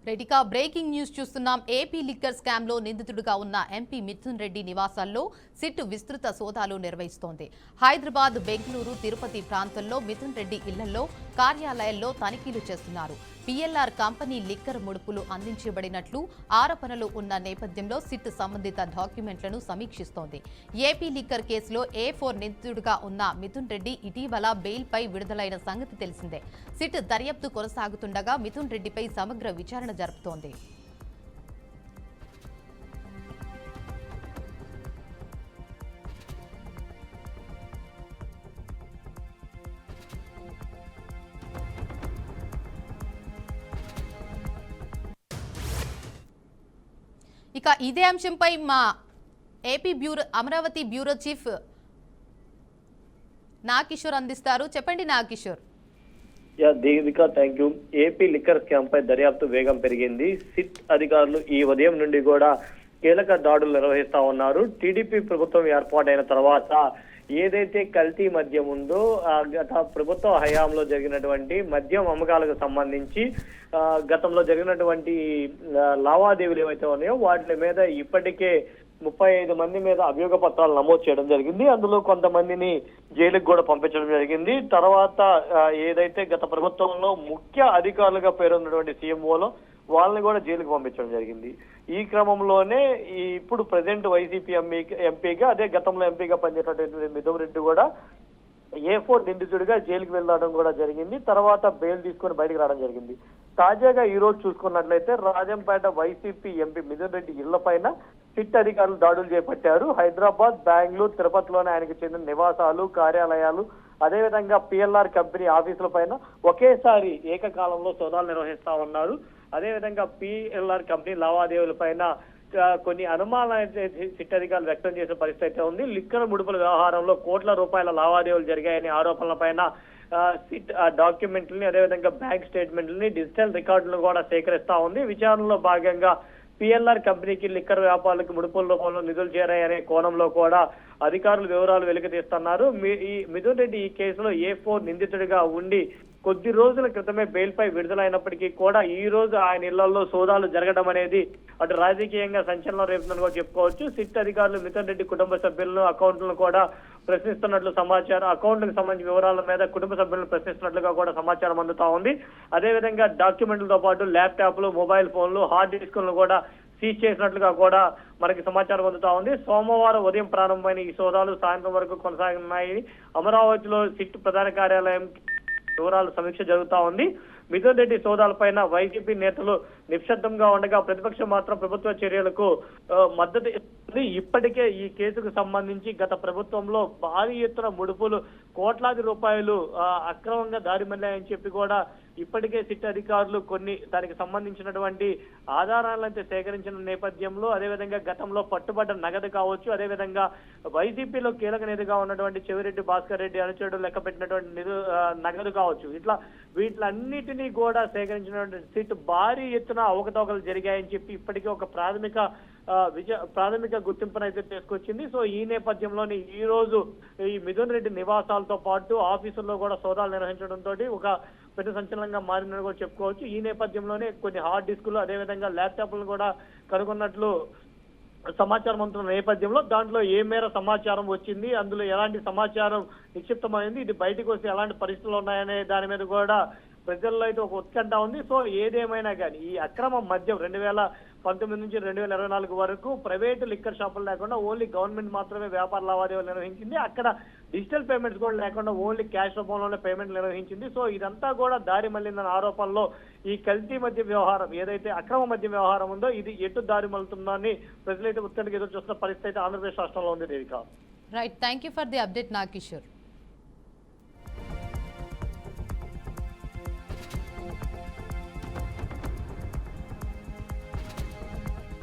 రెడ్డికా breaking news చూస్తున్నాం. AP liquor scam లో నిందితుడిగా ఉన్న ఎంపీ మిథున్ రెడ్డి నివాసాల్లో సిట్ విస్తృత సోదాలు నిర్వహిస్తోంది. హైదరాబాద్, బెంగళూరు, తిరుపతి ప్రాంతాల్లో మిథున్ రెడ్డి ఇళ్లలో, కార్యాలయాల్లో తనిఖీలు చేస్తున్నారు. పీఎల్ఆర్ కంపెనీ లిక్కర్ ముడుపులు అందించబడినట్లు ఆరోపణలు ఉన్న నేపథ్యంలో సిట్ సంబంధిత డాక్యుమెంట్లను సమీక్షిస్తోంది. ఏపీ లిక్కర్ కేసులో A4 నిందితుడిగా ఉన్న మిథున్ రెడ్డి ఇటీవల బెయిల్పై విడుదలైన సంగతి తెలిసిందే. సిట్ దర్యాప్తు కొనసాగుతుండగా మిథున్ రెడ్డిపై సమగ్ర విచారణ జరుపుతోంది. ఇక ఇదే అంశంపై మా ఏపీ అమరావతి బ్యూరో చీఫ్ నాకిషోర్ అందిస్తారు. చెప్పండి నాకిషోర్. Devika, thank you. AP liquor scam పై దర్యాప్తు వేగం పెరిగింది. సిట్ అధికారులు ఈ ఉదయం నుండి కూడా కీలక దాడులు నిర్వహిస్తా ఉన్నారు. టీడీపీ ప్రభుత్వం ఏర్పాటైన తర్వాత ఏదైతే కల్తీ మద్యం ఉందో గత ప్రభుత్వ హయాంలో జరిగినటువంటి మద్యం అమ్మకాలకు సంబంధించి గతంలో జరిగినటువంటి లావాదేవీలు ఏవైతే ఉన్నాయో వాటి మీద ఇప్పటికే 35 మంది మీద అభియోగ పత్రాలు నమోదు చేయడం జరిగింది. అందులో కొంతమందిని జైలుకు కూడా పంపించడం జరిగింది. తర్వాత ఏదైతే గత ప్రభుత్వంలో ముఖ్య అధికారులుగా పేరున్నటువంటి సీఎంఓలో వాళ్ళని కూడా జైలుకు పంపించడం జరిగింది. ఈ క్రమంలోనే ఇప్పుడు ప్రజెంట్ వైసీపీ ఎంపీగా అదే గతంలో ఎంపీగా పనిచేసినటువంటి మిథున్ రెడ్డి కూడా A4 నిందితుడిగా జైలుకి వెళ్ళడం కూడా జరిగింది. తర్వాత బెయిల్ తీసుకొని బయటకు రావడం జరిగింది. తాజాగా ఈ రోజు చూసుకున్నట్లయితే రాజంపేట వైసీపీ ఎంపీ మిథున్ రెడ్డి ఇళ్ల పైన సిట్ అధికారులు దాడులు చేపట్టారు. హైదరాబాద్, బెంగళూరు, తిరుపతిలోనే ఆయనకు చెందిన నివాసాలు, కార్యాలయాలు, అదేవిధంగా PLR కంపెనీ ఆఫీసుల పైన ఒకేసారి ఏకకాలంలో సోదాలు నిర్వహిస్తా ఉన్నారు. అదేవిధంగా PLR కంపెనీ లావాదేవీల పైన కొన్ని అనుమానాలు సిట్ అధికారులు వ్యక్తం చేసే పరిస్థితి అయితే ఉంది. లిక్కర్ ముడుపుల వ్యవహారంలో కోట్ల రూపాయల లావాదేవీలు జరిగాయనే ఆరోపణల పైన సిట్ డాక్యుమెంట్లని, అదేవిధంగా బ్యాంక్ స్టేట్మెంట్లని, డిజిటల్ రికార్డులను కూడా సేకరిస్తా ఉంది. విచారణలో భాగంగా PLR కంపెనీకి లిక్కర్ వ్యాపారులకు ముడుపుల రూపంలో నిధులు చేరాయనే కోణంలో కూడా అధికారులు వివరాలు వెలికితీస్తున్నారు. మిథున్ రెడ్డి ఈ కేసులో A4 నిందితుడిగా ఉండి కొద్ది రోజుల క్రితమే బెయిల్పై విడుదలైనప్పటికీ కూడా ఈ రోజు ఆయన ఇళ్లలో సోదాలు జరగడం అనేది అటు రాజకీయంగా సంచలనం రేపుతుందని కూడా చెప్పుకోవచ్చు. సిట్ అధికారులు మిథున్ రెడ్డి కుటుంబ సభ్యులను, అకౌంట్లను కూడా ప్రశ్నిస్తున్నట్లు సమాచారం. అకౌంట్లకు సంబంధించిన వివరాల మీద కుటుంబ సభ్యులను ప్రశ్నిస్తున్నట్లుగా కూడా సమాచారం అందుతా ఉంది. అదేవిధంగా డాక్యుమెంట్లతో పాటు ల్యాప్టాప్లు, మొబైల్ ఫోన్లు, హార్డ్ డిస్కులను కూడా సీజ్ చేసినట్లుగా కూడా మనకి సమాచారం అందుతా ఉంది. సోమవారం ఉదయం ప్రారంభమైన ఈ సోదాలు సాయంత్రం వరకు కొనసాగుతున్నాయి. అమరావతిలో సిట్ ప్రధాన కార్యాలయం వివరాలు సమీక్ష జరుగుతా ఉంది. మిథున్ రెడ్డి సోదాలపైన వైసీపీ నేతలు నిశ్శబ్దంగా ఉండగా ప్రతిపక్షం మాత్రం ప్రభుత్వ చర్యలకు మద్దతు ఇస్తుంది. ఇప్పటికే ఈ కేసుకు సంబంధించి గత ప్రభుత్వంలో భారీ ఎత్తున ముడుపులు, కోట్లాది రూపాయలు అక్రమంగా దారి మళ్లాయని చెప్పి కూడా ఇప్పటికే సిట్ అధికారులు కొన్ని దానికి సంబంధించినటువంటి ఆధారాలను సేకరించిన నేపథ్యంలో, అదేవిధంగా గతంలో పట్టుబడ్డ నగదు కావచ్చు, అదేవిధంగా వైసీపీలో కీలక నేతగా ఉన్నటువంటి చెవిరెడ్డి భాస్కర్ రెడ్డి అనుచరుడు లెక్క పెట్టినటువంటి నగదు కావచ్చు, ఇట్లా వీటిలన్నిటినీ కూడా సేకరించినటువంటి సిట్ భారీ ఎత్తున అవకతవకలు జరిగాయని చెప్పి ఇప్పటికే ఒక ప్రాథమిక గుర్తింపునైతే తీసుకొచ్చింది. సో ఈ నేపథ్యంలోని ఈ రోజు ఈ మిథున్ రెడ్డి నివాసాలతో పాటు ఆఫీసుల్లో కూడా సోదాలు నిర్వహించడంతో ఒక పెద్ద సంచలనంగా మారిందని కూడా చెప్పుకోవచ్చు. ఈ నేపథ్యంలోనే కొన్ని హార్డ్ డిస్కులు, అదేవిధంగా ల్యాప్టాప్లను కూడా కనుగొన్నట్లు సమాచారం అందుతున్న నేపథ్యంలో దాంట్లో ఏ మేర సమాచారం వచ్చింది, అందులో ఎలాంటి సమాచారం నిక్షిప్తమైంది, ఇది బయటకు వస్తే ఎలాంటి పరిస్థితులు ఉన్నాయనే దాని మీద కూడా ప్రజల్లో అయితే ఒక ఉత్కంఠ ఉంది. సో ఏదేమైనా కానీ ఈ అక్రమ మద్యం 2019 నుంచి 2024 వరకు ప్రైవేటు లిక్కర్ షాపులు లేకుండా ఓన్లీ గవర్నమెంట్ మాత్రమే వ్యాపార లావాదేవీలు నిర్వహించింది. అక్కడ డిజిటల్ పేమెంట్స్ కూడా లేకుండా ఓన్లీ క్యాష్ రూపంలోనే పేమెంట్ నిర్వహించింది. సో ఇదంతా కూడా దారి మళ్లిందన్న ఆరోపణలో ఈ కల్తీ మద్య వ్యవహారం, ఏదైతే అక్రమ మద్య వ్యవహారం ఉందో ఇది ఎటు దారి మళ్లుతుందని ప్రజలైతే ఉత్కంఠగా ఎదురు చూస్తున్న పరిస్థితి అయితే ఆంధ్రప్రదేశ్ రాష్ట్రంలో ఉంది. Devika, right, thank you for the update నాకిషోర్.